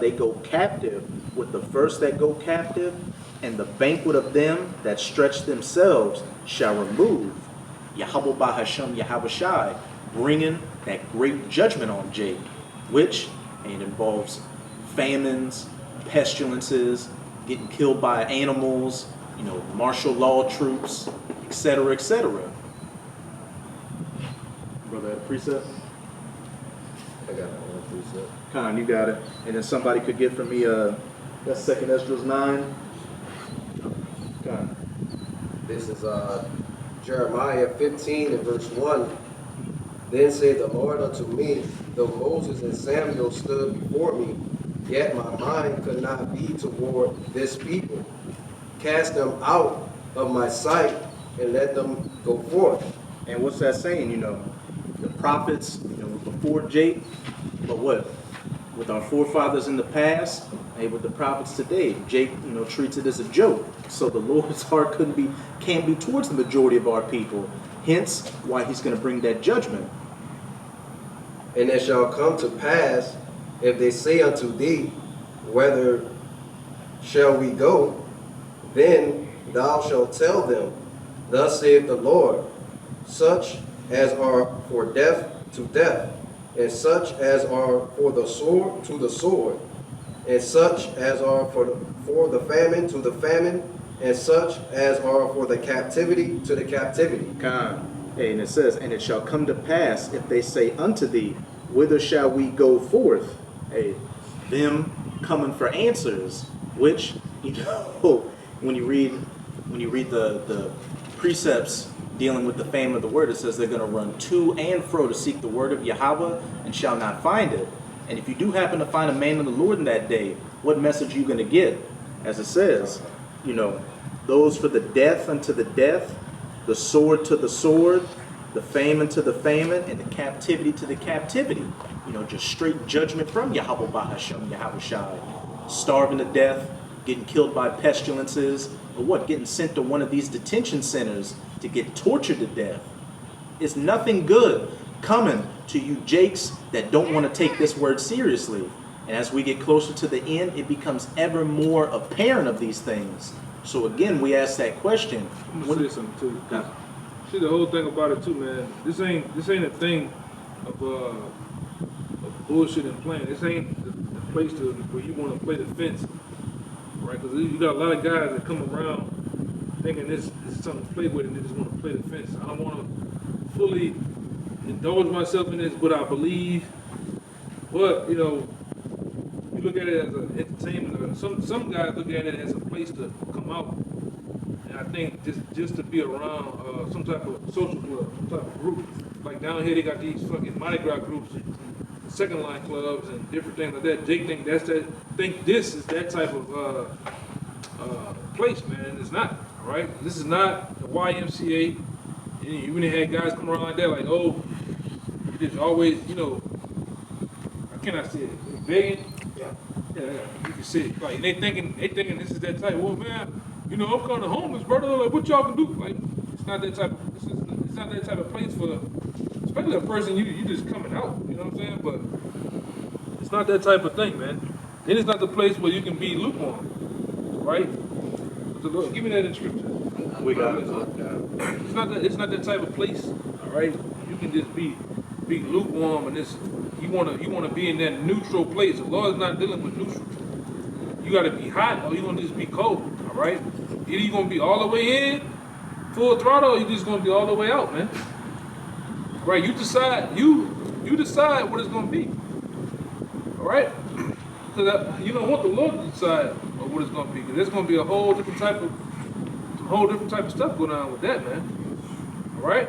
they go captive with the first that go captive, and the banquet of them that stretch themselves shall remove Yahweh Bahasham Yahweh Shai, bringing that great judgment on Jake, which and involves famines, pestilences, getting killed by animals, martial law troops, etc., etc. Brother, had a precept? I got one precept. Khan, you got it. And then somebody could get for me, that's Second Esdras 9. Khan. This is Jeremiah 15 and verse 1. Then said the Lord unto me, though Moses and Samuel stood before me, yet my mind could not be toward this people. Cast them out of my sight and let them go forth. And what's that saying? The prophets, before Jake, but what? With our forefathers in the past, and with the prophets today, Jake, treats it as a joke. So the Lord's heart can't be towards the majority of our people. Hence, why He's going to bring that judgment. And it shall come to pass, if they say unto thee, whither shall we go? Then thou shalt tell them, thus saith the Lord, such as are for death to death, and such as are for the sword to the sword, and such as are for the famine to the famine, and such as are for the captivity to the captivity. Khan. Hey, and it says, and it shall come to pass if they say unto thee, whither shall we go forth? Hey, them coming for answers, which, when you read the precepts dealing with the famine of the word, it says they're going to run to and fro to seek the word of Yahweh and shall not find it. And if you do happen to find a man of the Lord in that day, what message are you going to get? As it says, those for the death unto the death, the sword to the sword, the famine to the famine, and the captivity to the captivity. Just straight judgment from Yahweh Bahasham, Yahweh Shai. Starving to death, getting killed by pestilences, or what? Getting sent to one of these detention centers to get tortured to death. It's nothing good coming to you Jakes that don't want to take this word seriously. And as we get closer to the end, it becomes ever more apparent of these things. So again, we ask that question. I'm gonna say something too. See, the whole thing about it too, man. This ain't a thing of bullshit and playing. This ain't the place where you want to play the fence, right? Because you got a lot of guys that come around thinking this is something to play with, and they just want to play the fence. I don't want to fully indulge myself in this, what I believe. But you look at it as an entertainment. Some guys look at it as a place to come out. And I think just to be around some type of social club, some type of group. Like down here, they got these fucking Mardi Gras groups, second line clubs, and different things like that. Jake think this is that type of place, man. It's not, all right? This is not the YMCA. And you even had guys come around like that, like, oh, you just always, how can I say it? Begging. Yeah, you can see it. Like they thinking this is that type. Well, man, I'm kind of homeless, brother. Like, what y'all can do? Like, it's not that type. It's not that type of place for, especially a person you just coming out. You know what I'm saying? But it's not that type of thing, man. It is not the place where you can be lukewarm, right? The Lord, give me that in scripture. We got it. It's not that type of place, all right? You can just be lukewarm, and you wanna be in that neutral place. The Lord's not dealing with neutral. You gotta be hot, or you gonna just be cold, all right? Either you gonna be all the way in, full throttle, or you just gonna be all the way out, man. Right? You decide. You decide what it's gonna be, all right? Because you don't want the Lord to decide what it's gonna be, because there's gonna be a whole different type of stuff going on with that, man. All right?